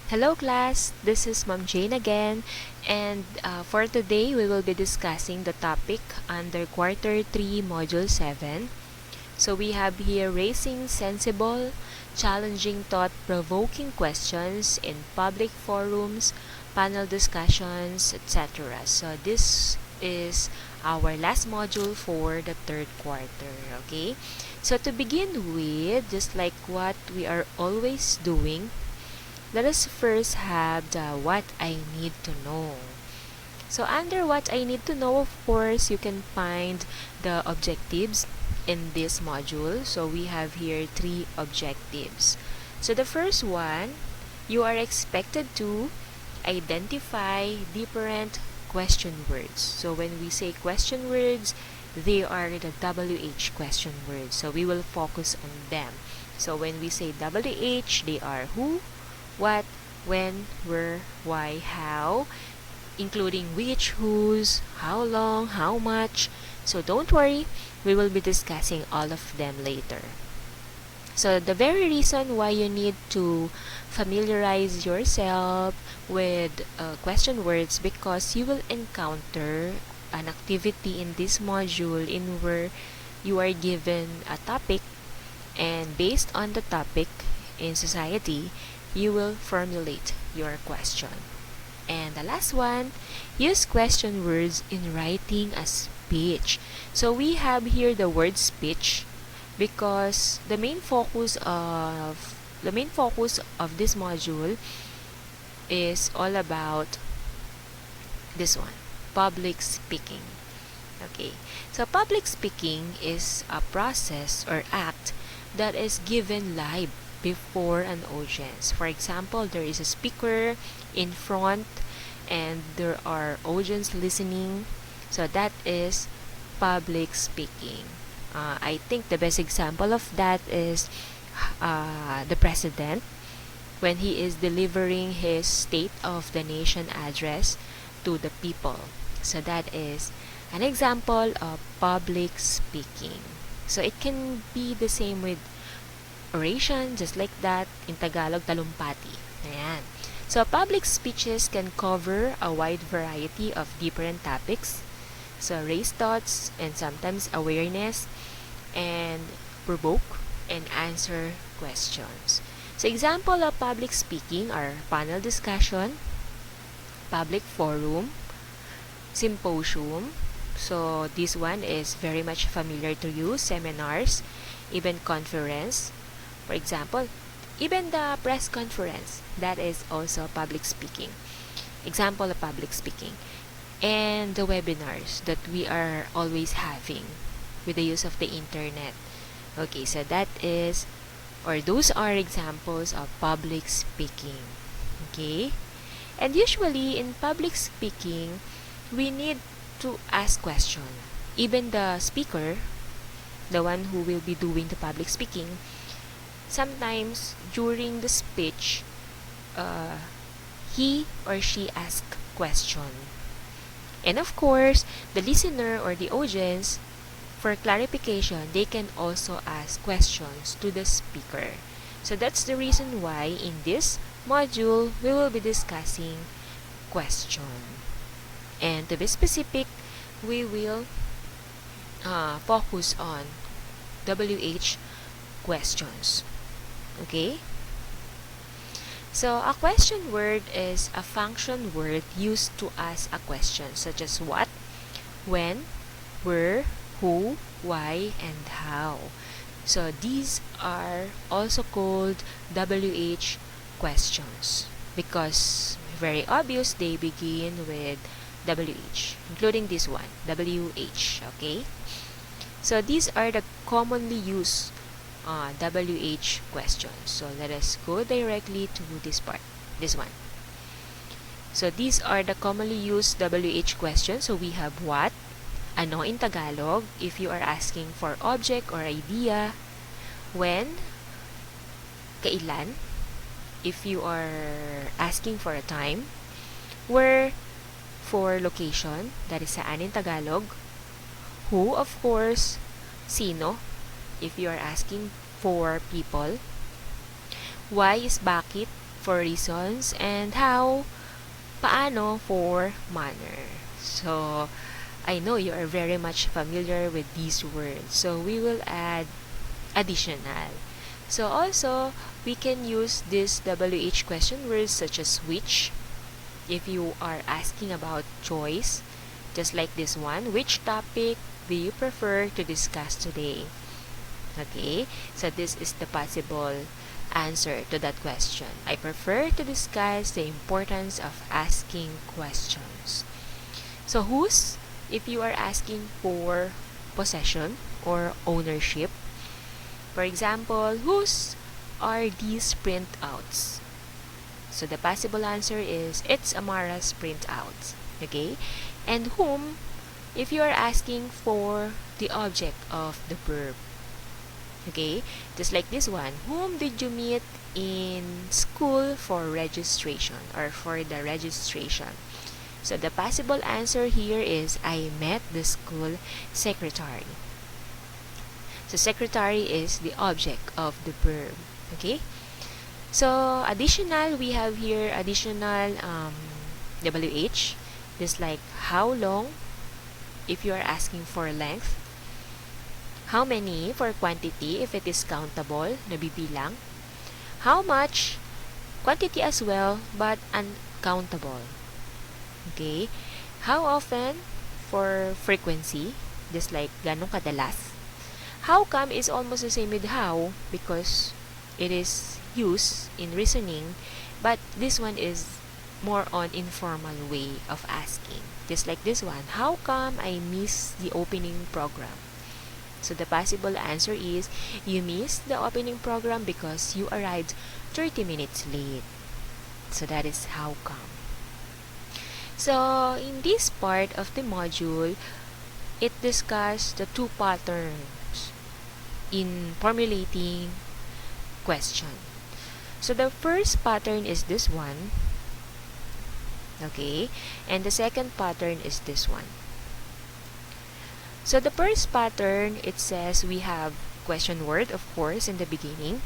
Hello class, this is Ma'am Jane again, and for today we will be discussing the topic under Quarter 3 Module 7. So we have here raising sensible, challenging thought-provoking questions in public forums, panel discussions, etc. So this is our last module for the third quarter, okay? So to begin with, just like what we are always doing, let us first have the what I need to know. So under what I need to know, of course, you can find the objectives in this module. So we have here 3 objectives. So the first one, you are expected to identify different question words. So when we say question words, they are the WH question words. So we will focus on them. So when we say WH, they are who, what, when, where, why, how, including which, whose, how long, how much. So don't worry, we will be discussing all of them later. So the very reason why you need to familiarize yourself with question words, because you will encounter an activity in this module in where you are given a topic, and based on the topic in society, you will formulate your question. And the last one, use question words in writing a speech. So we have here the word speech because the main focus of this module is all about this one, public speaking. Okay, so public speaking is a process or act that is given live before an audience. For example, there is a speaker in front and there are audience listening. So that is public speaking. I think the best example of that is the president when he is delivering his State of the Nation address to the people. So that is an example of public speaking. So it can be the same with oration, just like that. In Tagalog, talumpati. Ayan. So public speeches can cover a wide variety of different topics. So raise thoughts and sometimes awareness, and provoke and answer questions. So example of public speaking are panel discussion, public forum, symposium. So this one is very much familiar to you, seminars, even conference. For example, even the press conference, that is also public speaking. Example of public speaking. And the webinars that we are always having with the use of the internet. Okay, so that is, or those are examples of public speaking. Okay? And usually in public speaking, we need to ask questions. Even the speaker, the one who will be doing the public speaking, sometimes during the speech, he or she asks question. And of course, the listener or the audience, for clarification, they can also ask questions to the speaker. So that's the reason why in this module, we will be discussing question. And to be specific, we will focus on WH questions. Okay? So a question word is a function word used to ask a question such as what, when, where, who, why, and how. So these are also called WH questions because very obvious they begin with WH, including this one, WH, okay? So these are the commonly used WH questions. So let us go directly to this part, this one. So these are the commonly used WH questions. So we have what, ano in Tagalog, if you are asking for object or idea, when, kailan, if you are asking for a time, where, for location, that is saan in Tagalog, who, of course, sino, if you are asking for people, why is bakit, for reasons, and how, paano for manner. So, I know you are very much familiar with these words. So, we will add additional. So, also, we can use this WH question words such as which, if you are asking about choice, just like this one, which topic do you prefer to discuss today? Okay, so this is the possible answer to that question. I prefer to discuss the importance of asking questions. So whose, if you are asking for possession or ownership, for example, whose are these printouts? So the possible answer is it's Amara's printouts. Okay, and whom, if you are asking for the object of the verb. Okay, just like this one, whom did you meet in school for registration or for the registration? So the possible answer here is I met the school secretary. So secretary is the object of the verb. Okay, so additional, we have here additional WH, just like how long, if you are asking for length. How many for quantity, if it is countable, nabibilang. How much, quantity as well, but uncountable. Okay? How often, for frequency, just like ganong kadalas. How come is almost the same with how, because it is used in reasoning, but this one is more on informal way of asking. Just like this one, how come I miss the opening program? So the possible answer is you missed the opening program because you arrived 30 minutes late. So that is how come. So in this part of the module, it discussed the two patterns in formulating question. So the first pattern is this one. Okay, and the second pattern is this one. So the first pattern, it says we have question word, of course, in the beginning,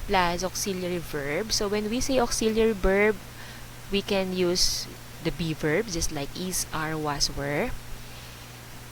plus auxiliary verb. So when we say auxiliary verb, we can use the be verb, just like is, are, was, were,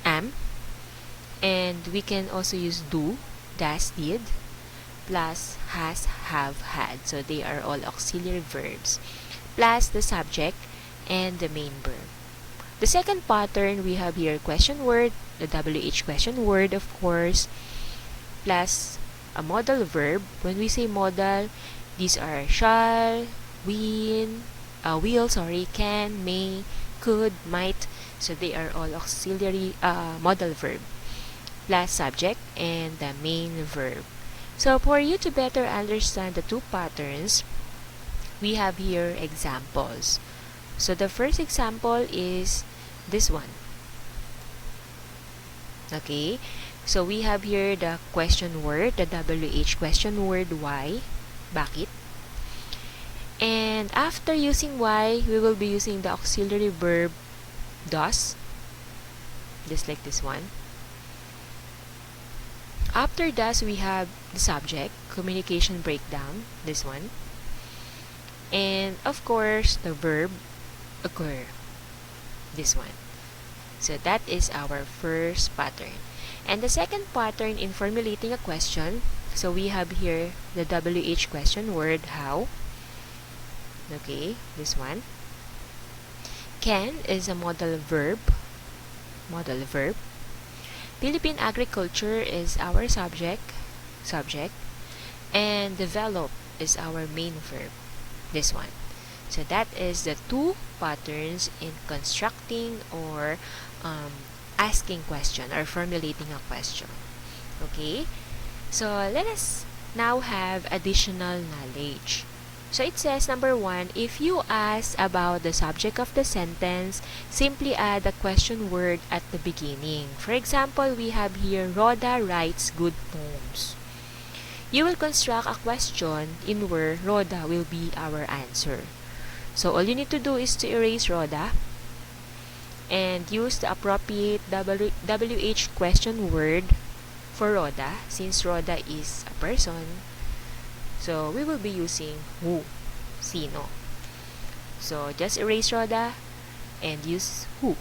am. And we can also use do, does, did, plus has, have, had. So they are all auxiliary verbs, plus the subject and the main verb. The second pattern, we have here question word, the WH question word, of course, plus a modal verb. When we say modal, these are shall, will, can, may, could, might. So they are all auxiliary modal verb, plus subject and the main verb. So for you to better understand the two patterns, we have here examples. So the first example is this one. Okay, so we have here the question word, the WH question word, why, bakit. And after using why, we will be using the auxiliary verb does, just like this one. After does, we have the subject, communication breakdown, this one. And of course, the verb occur, this one. So that is our first pattern. And the second pattern in formulating a question, so we have here the WH question word, how. Okay, this one. Can is a modal verb. Philippine agriculture is our subject. And develop is our main verb, this one. So that is the two patterns in constructing or asking question or formulating a question. Okay, so let us now have additional knowledge. So it says, number one, if you ask about the subject of the sentence, simply add a question word at the beginning. For example, we have here, Rhoda writes good poems. You will construct a question in where Rhoda will be our answer. So all you need to do is to erase Rhoda and use the appropriate WH question word for Rhoda, since Rhoda is a person. So we will be using who. Sino. So just erase Rhoda and use who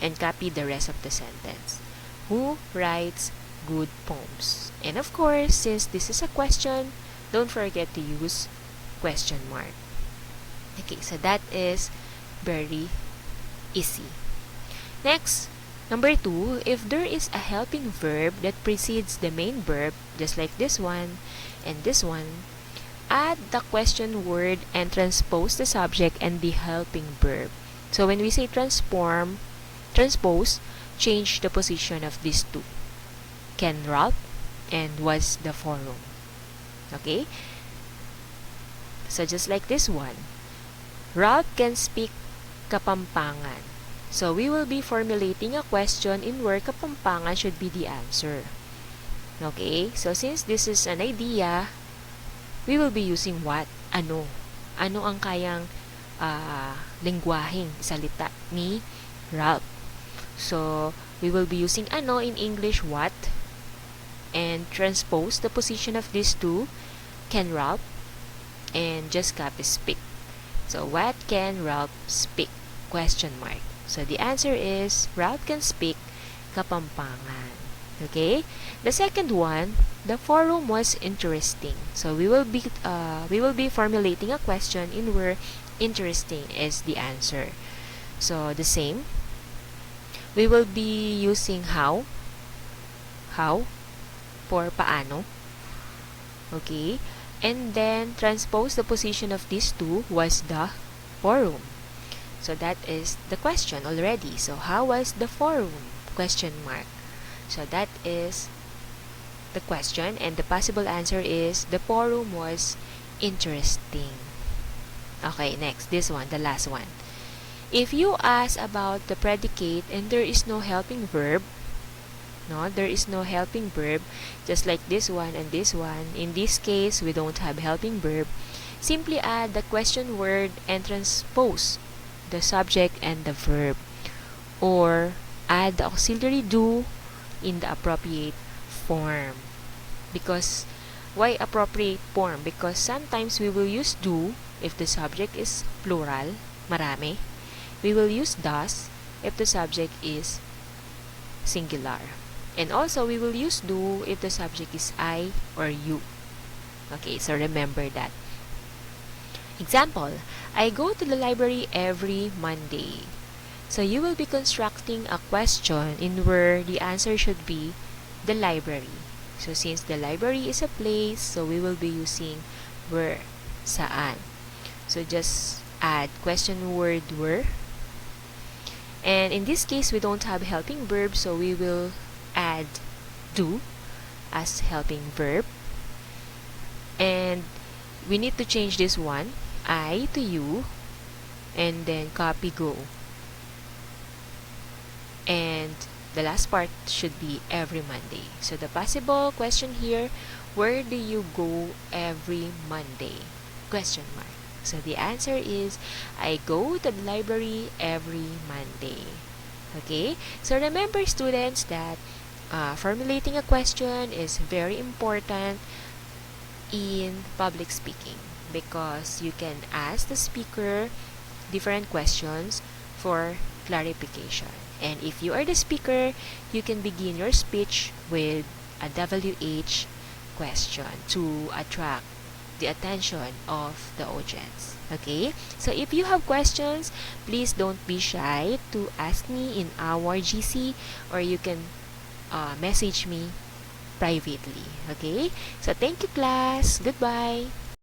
and copy the rest of the sentence. Who writes good poems? And of course, since this is a question, don't forget to use question mark. Okay, so that is very easy. Next, number 2, if there is a helping verb that precedes the main verb, just like this one and this one, add the question word and transpose the subject and the helping verb. So when we say transpose, change the position of these two. Can Ralph and was the forum. Okay? So just like this one, Ralph can speak Kapampangan. So we will be formulating a question in where Kapampangan should be the answer. Okay? So since this is an idea, we will be using what? Ano? Ano ang kayang lingwaheng salita ni Ralph? So, we will be using ano in English, what? And transpose the position of these two, can Ralph? And just copy speak. So, what can Ralph speak? Question mark. So, the answer is, Ralph can speak Kapampangan. Okay? The second one, the forum was interesting. So, we will be formulating a question in where interesting is the answer. So, the same. We will be using how for paano. Okay? And then, transpose the position of these two was the forum. So, that is the question already. So, how was the forum? Question mark. So, that is the question. And the possible answer is, the forum was interesting. Okay, next. This one, the last one. If you ask about the predicate and there is no helping verb, just like this one and this one. In this case, we don't have helping verb. Simply add the question word and transpose the subject and the verb. Or add the auxiliary do in the appropriate form. Because, why appropriate form? Because sometimes we will use do if the subject is plural, marami. We will use does if the subject is singular. And also, we will use do if the subject is I or you. Okay, so remember that. Example, I go to the library every Monday. So you will be constructing a question in where the answer should be the library. So since the library is a place, so we will be using where, saan. So just add question word where. And in this case, we don't have helping verb, so we will add do as helping verb. And we need to change this one, I to you, and then copy go. And the last part should be every Monday. So the possible question here, where do you go every Monday? Question mark. So the answer is, I go to the library every Monday. Okay? So remember, students, that formulating a question is very important in public speaking because you can ask the speaker different questions for clarification. And if you are the speaker, you can begin your speech with a WH question to attract the attention of the audience. Okay? So if you have questions, please don't be shy to ask me in our GC, or you can message me privately. Okay? So thank you, class. Goodbye.